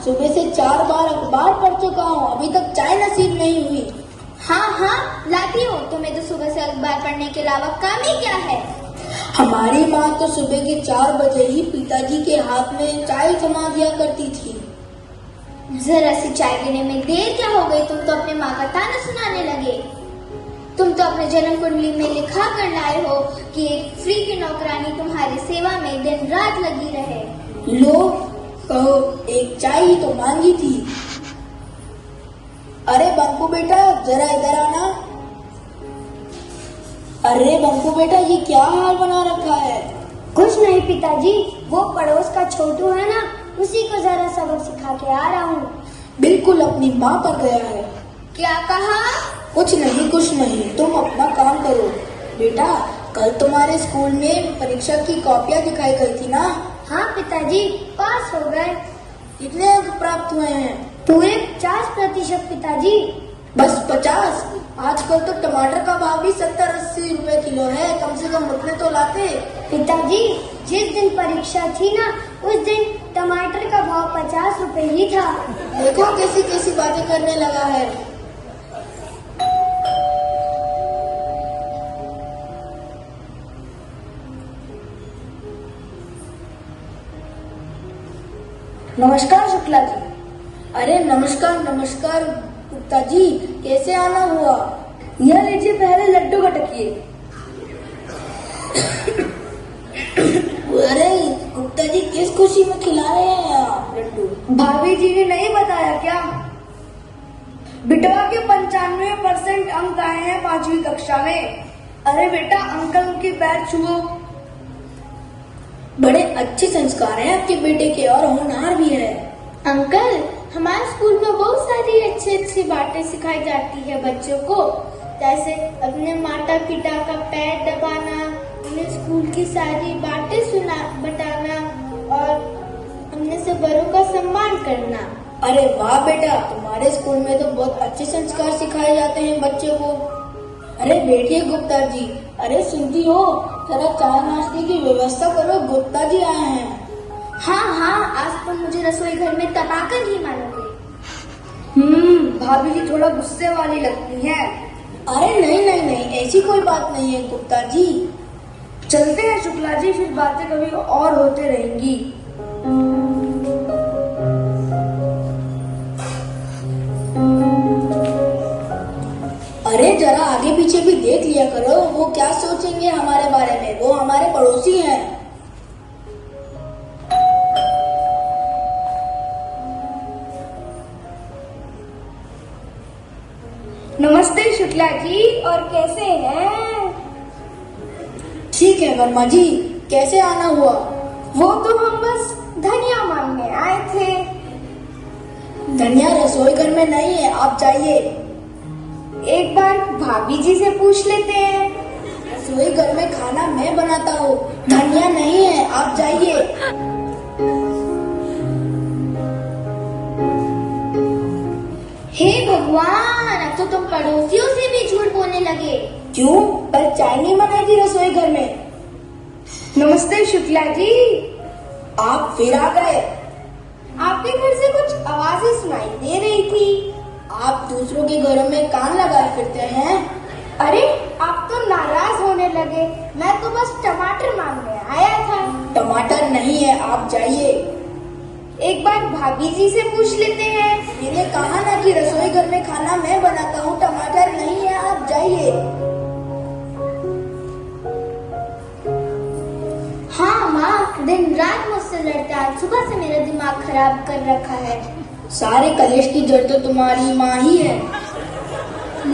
सुबह से 4 बार अखबार पढ़ चुका हूँ, अभी तक चाय नसीब नहीं हुई। हाँ हाँ लाती हूँ, तुम्हें तो सुबह से अखबार पढ़ने के अलावा काम ही क्या है। हमारी माँ तो सुबह के 4 बजे ही पिताजी के हाथ में चाय थमा दिया करती थी। जरा सी चाय देने में देर क्या हो गई, तुम तो अपने माँ का ताना सुनाने लगे। तुम तो अपने जन्म कुंडली में लिखा कर लाए हो कि एक फ्री की नौकरानी तुम्हारी सेवा में दिन रात लगी रहे। लो कहो, एक चाय ही तो मांगी थी। अरे बंकू बेटा जरा इधर आना। अरे बंकू बेटा ये क्या हाल बना रखा है। कुछ नहीं पिताजी, वो पड़ोस का छोटू है ना, उसी को जरा सबक सिखा के आ रहा हूँ। बिल्कुल अपनी माँ पर गया है। क्या कहा? कुछ नहीं, तुम अपना काम करो। बेटा कल तुम्हारे स्कूल में परीक्षा की कॉपियाँ दिखाई गई थी ना? हाँ पिताजी, पास हो गए। कितने अंक प्राप्त हुए हैं? पूरे 50% पिताजी। बस 50? आजकल तो टमाटर का भाव भी 70-80 रुपए किलो है, कम से कम उतने तो लाते। पिताजी जिस दिन परीक्षा थी ना, उस दिन टमाटर का भाव 50 रुपए ही था। देखो कैसी कैसी बातें करने लगा है। नमस्कार शुक्ला जी। अरे नमस्कार गुप्ता जी, कैसे आना हुआ? यह लीजिए पहले लड्डू खटकिए। अरे गुप्ता जी किस खुशी में खिला रहे हैं आप लड्डू? भाभी जी ने नहीं बताया क्या? बिटवा के 95% अंक आए हैं 5वीं कक्षा में। अरे बेटा अंकल के पैर छुओ। बड़े अच्छे संस्कार हैं आपके बेटे के और होनहार भी है। अंकल हमारे स्कूल में बहुत सारी अच्छी बातें सिखाई जाती है बच्चों को, जैसे अपने माता पिता का पैर दबाना, उन्हें स्कूल की सारी बातें बताना और अपने से बड़ों का सम्मान करना। अरे वाह बेटा, तुम्हारे स्कूल में तो बहुत अच्छे संस्कार सिखाए जाते हैं बच्चों को। अरे बैठिए गुप्ता जी। अरे सुनती हो, जरा चाय नाश्ते की व्यवस्था करो, गुप्ता जी आए हैं। हाँ आज तो मुझे रसोई घर में तपाकर ही मानोगे। भाभी जी थोड़ा गुस्से वाली लगती है। अरे नहीं, ऐसी कोई बात नहीं है गुप्ता जी। चलते हैं शुक्ला जी, फिर बातें कभी और होते रहेंगी। अरे जरा आगे पीछे भी देख लिया करो, वो क्या सोचेंगे हमारे बारे में, वो हमारे पड़ोसी हैं। नमस्ते शुक्ला जी, और कैसे हैं? ठीक है वर्मा जी, कैसे आना हुआ? वो तो हम बस धनिया मांगने आए थे। धनिया रसोई घर में नहीं है, आप जाइए। एक बार भाभी जी से पूछ लेते हैं। रसोई घर में खाना मैं बनाता हूँ, धनिया नहीं है, आप जाइए। हे भगवान, अब तो तुम पड़ोसियों से भी झूठ बोलने लगे। क्यों? कल चाय नहीं बनाई थी रसोई घर में? नमस्ते शुक्ला जी। आप फिर आ गए। आपके घर से कुछ आवाजें सुनाई दे रही थी। आप दूसरों के घरों में कान लगाए फिरते हैं। अरे आप तो नाराज होने लगे, मैं तो बस टमाटर मांगने आया था। टमाटर नहीं है, आप जाइए। एक बार भाभी जी से पूछ लेते हैं। मैंने कहा ना कि रसोई घर में खाना मैं बनाता हूँ, टमाटर नहीं है, आप जाइए। हाँ माँ, दिन रात मुझसे लड़ता है, सुबह से मेरा दिमाग खराब कर रखा है। सारे कलेश की जड़ तो तुम्हारी माँ ही है।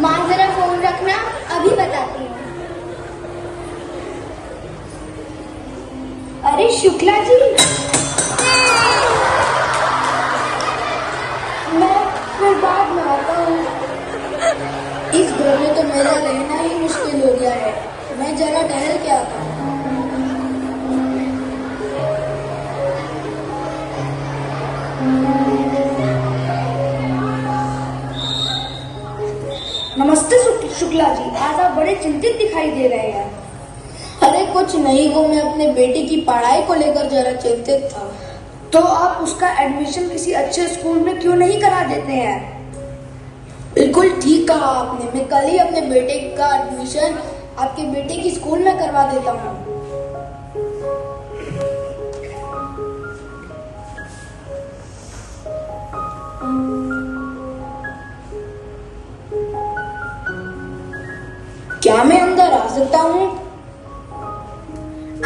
माँ जरा फोन रखना, अभी बताती हूँ। अरे शुक्ला जी, मैं फिर बाद में आता हूँ। इस घर में तो मेरा रहना ही मुश्किल हो गया है, मैं जरा ठहर के आता हूँ। नमस्ते शुक्ला जी, आज आप बड़े चिंतित दिखाई दे रहे हैं। अरे कुछ नहीं, वो मैं अपने बेटे की पढ़ाई को लेकर जरा चिंतित था। तो आप उसका एडमिशन किसी अच्छे स्कूल में क्यों नहीं करा देते हैं? बिल्कुल ठीक कहा आपने। मैं कल ही अपने बेटे का एडमिशन आपके बेटे की स्कूल में करवा देता हूँ। क्या मैं अंदर आ सकता हूँ?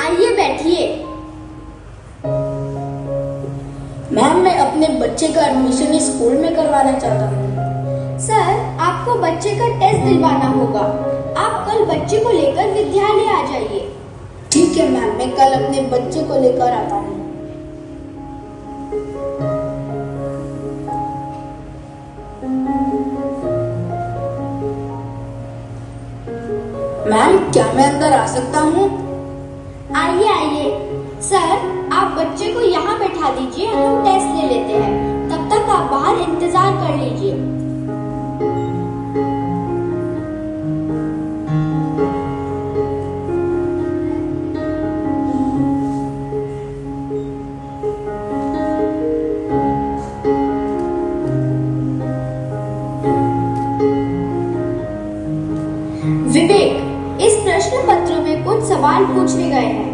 आइए बैठिए। मैम, मैं अपने बच्चे का एडमिशन इस स्कूल में करवाना चाहता हूँ। सर, आपको बच्चे का टेस्ट दिलवाना होगा। आप कल बच्चे को लेकर विद्यालय आ जाइए। ठीक है मैम, मैं कल अपने बच्चे को लेकर आता हूँ। मैम, क्या मैं अंदर आ सकता हूँ? आइए आइए। सर, आप बच्चे को यहाँ बैठा दीजिए, हम टेस्ट ले लेते हैं। तब तक आप बाहर इंतजार कर लीजिए। विवेक, इस प्रश्न पत्र में कुछ सवाल पूछे गए हैं।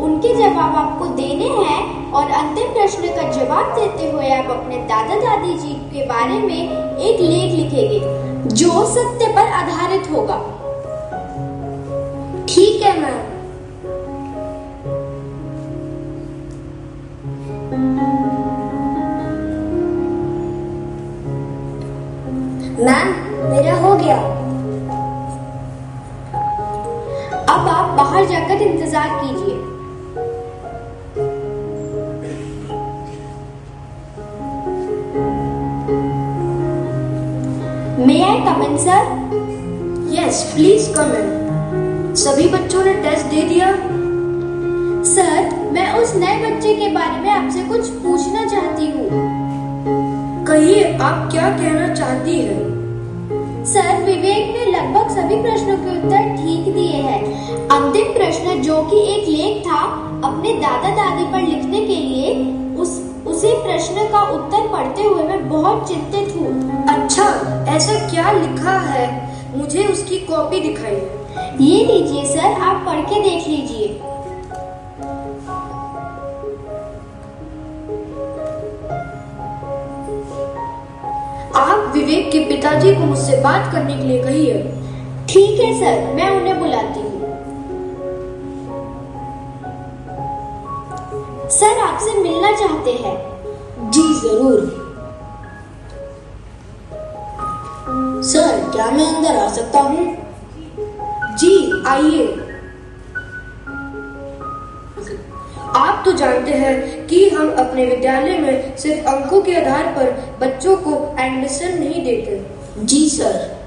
उनके जवाब आपको देने हैं और अंतिम प्रश्न का जवाब देते हुए आप अपने दादा दादी जी के बारे में एक लेख लिखेंगे जो सत्य पर आधारित होगा। ठीक है मैम। मैम, मेरा हो गया। अब आप बाहर जाकर इंतजार कीजिए। May I come in, sir? Yes, please come in. सभी बच्चों ने टेस्ट दे दिया? सर, मैं उस नए बच्चे के बारे में आपसे कुछ पूछना चाहती हूँ। कहिए, आप क्या कहना चाहती हैं? सर, विवेक ने लगभग सभी प्रश्नों के उत्तर ठीक दिए हैं। अंतिम प्रश्न जो कि एक लेख था, अपने दादा दादी पर लिखने के लिए उसी प्रश्न का उत्तर पढ़ते हुए मैं बहुत चिंतित हूँ। अच्छा, ऐसा क्या लिखा है? मुझे उसकी कॉपी दिखाइए। ये लीजिए सर, आप पढ़ के देख लीजिए। आप विवेक के पिताजी को मुझसे बात करने के लिए कहिए। ठीक है सर, मैं उन्हें बुलाती हूँ। सर, आपसे मिलना चाहते हैं। जी जरूर। सर, क्या मैं अंदर आ सकता हूँ? जी आइए। आप तो जानते हैं कि हम अपने विद्यालय में सिर्फ अंकों के आधार पर बच्चों को एडमिशन नहीं देते। जी सर।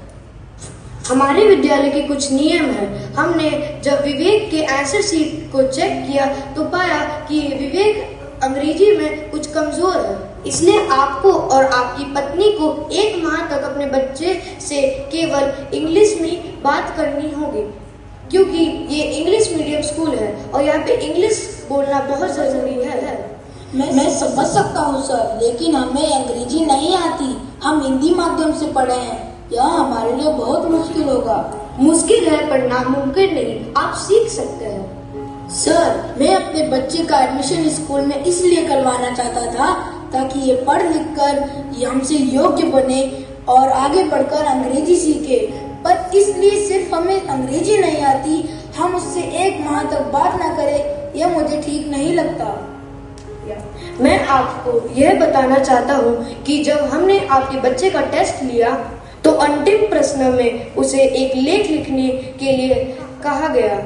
हमारे विद्यालय के कुछ नियम हैं। हमने जब विवेक के आंसर शीट को चेक किया तो पाया कि विवेक अंग्रेजी में कुछ कमजोर है। इसलिए आपको और आपकी पत्नी को 1 माह तक अपने बच्चे से केवल इंग्लिश में बात करनी होगी, क्योंकि ये इंग्लिश मीडियम स्कूल है और यहाँ पे इंग्लिश बोलना बहुत जरूरी है। मैं समझ सकता हूँ सर, लेकिन हमें अंग्रेजी नहीं आती। हम हिंदी माध्यम से पढ़े हैं। यह हमारे लिए बहुत मुश्किल होगा। मुश्किल है पर नामुमकिन नहीं, आप सीख सकते हैं। सर, मैं अपने बच्चे का एडमिशन स्कूल में इसलिए करवाना चाहता था ताकि ये पढ़ लिख कर ये हमसे योग्य बने और आगे बढ़कर अंग्रेजी सीखे। पर इसलिए सिर्फ हमें अंग्रेजी नहीं आती, हम उससे 1 माह तक बात ना करें, यह मुझे ठीक नहीं लगता। मैं आपको यह बताना चाहता हूँ कि जब हमने आपके बच्चे का टेस्ट लिया तो अंतिम प्रश्न में उसे एक लेख लिखने के लिए कहा गया,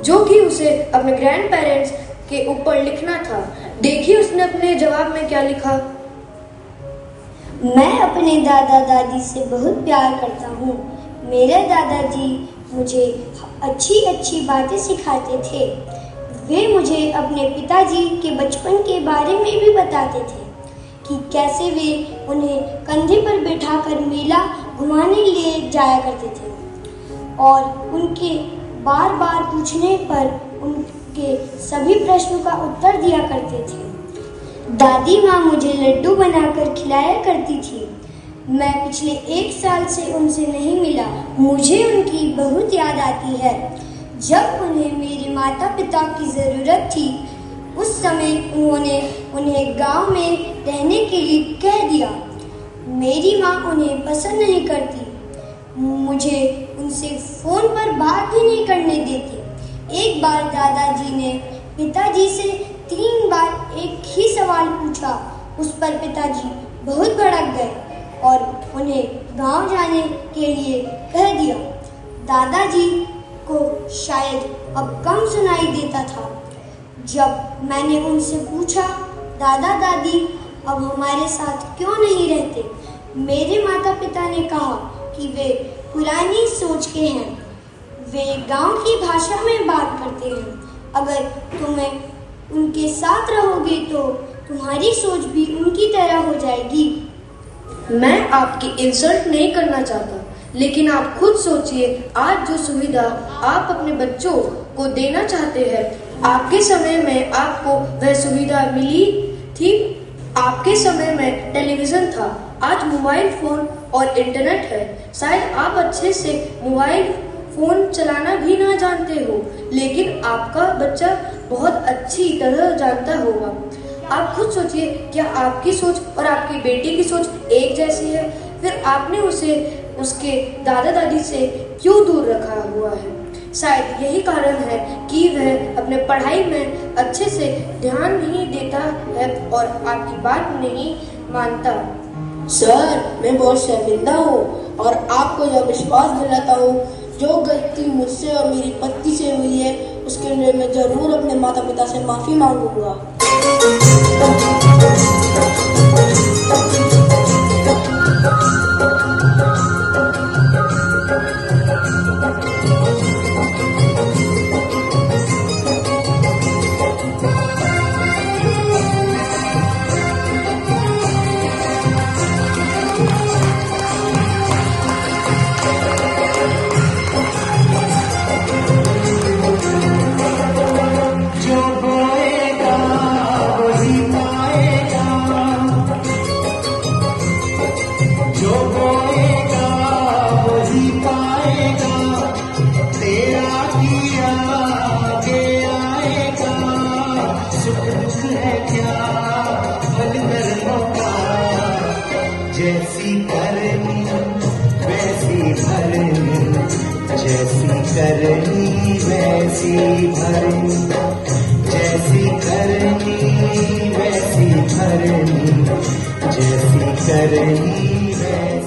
जो कि उसे अपने ग्रैंड पेरेंट्स के ऊपर लिखना था। देखिए उसने अपने जवाब में क्या लिखा। मैं अपने दादा दादी से बहुत प्यार करता हूँ। मेरे दादाजी मुझे अच्छी अच्छी बातें सिखाते थे। वे मुझे अपने पिताजी के बचपन के बारे में भी बताते थे कि कैसे वे उन्हें कंधे पर बैठाकर मेला घुमाने ले जाया करते थे और उनके बार बार पूछने पर उनके सभी प्रश्नों का उत्तर दिया करते थे। दादी माँ मुझे लड्डू बनाकर खिलाया करती थी। मैं पिछले 1 साल से उनसे नहीं मिला। मुझे उनकी बहुत याद आती है। जब उन्हें मेरे माता पिता की ज़रूरत थी, उस समय उन्होंने उन्हें गांव में रहने के लिए कह दिया। मेरी माँ उन्हें पसंद नहीं करती, मुझे उनसे फ़ोन पर बात भी नहीं करने देती। एक बार दादाजी ने पिताजी से 3 बार एक ही सवाल पूछा। उस पर पिताजी बहुत भड़क गए और उन्हें गांव जाने के लिए कह दिया। दादाजी को शायद अब कम सुनाई देता था। जब मैंने उनसे पूछा, दादा दादी अब हमारे साथ क्यों नहीं रहते, मेरे माता पिता ने कहा कि वे पुरानी सोच के हैं। वे गांव की भाषा में बात करते हैं। अगर तुम्हें उनके साथ रहोगे तो तुम्हारी सोच भी उनकी तरह हो जाएगी। मैं आपकी इंसल्ट नहीं करना चाहता, लेकिन आप खुद सोचिए, आज जो सुविधा आप अपने बच्चों को देना चाहते हैं, आपके समय में आपको वह सुविधा मिली थी? आपके समय में टेलीविजन था, आज मोबाइल फोन और इंटरनेट है। शायद आप अच्छे से मोबाइल फोन चलाना भी ना जानते हो, लेकिन आपका बच्चा बहुत अच्छी तरह जानता होगा। आप खुद सोचिए, क्या आपकी सोच और आपकी बेटी की सोच एक जैसी है? फिर आपने उसे उसके दादा दादी से क्यों दूर रखा हुआ है? शायद यही कारण है कि वह अपने पढ़ाई में अच्छे से ध्यान नहीं देता है और आपकी बात नहीं मानता। सर, मैं बहुत शर्मिंदा हूँ और आपको यह विश्वास दिलाता हूँ, जो गलती मुझसे और मेरी पत्नी से हुई है उसके लिए मैं जरूर अपने माता पिता से माफी मांगूंगा। जैसी करनी वैसी भरनी, जैसी करनी वैसी भरनी, जैसी करनी वैसी भरनी, जैसी करनी वैसी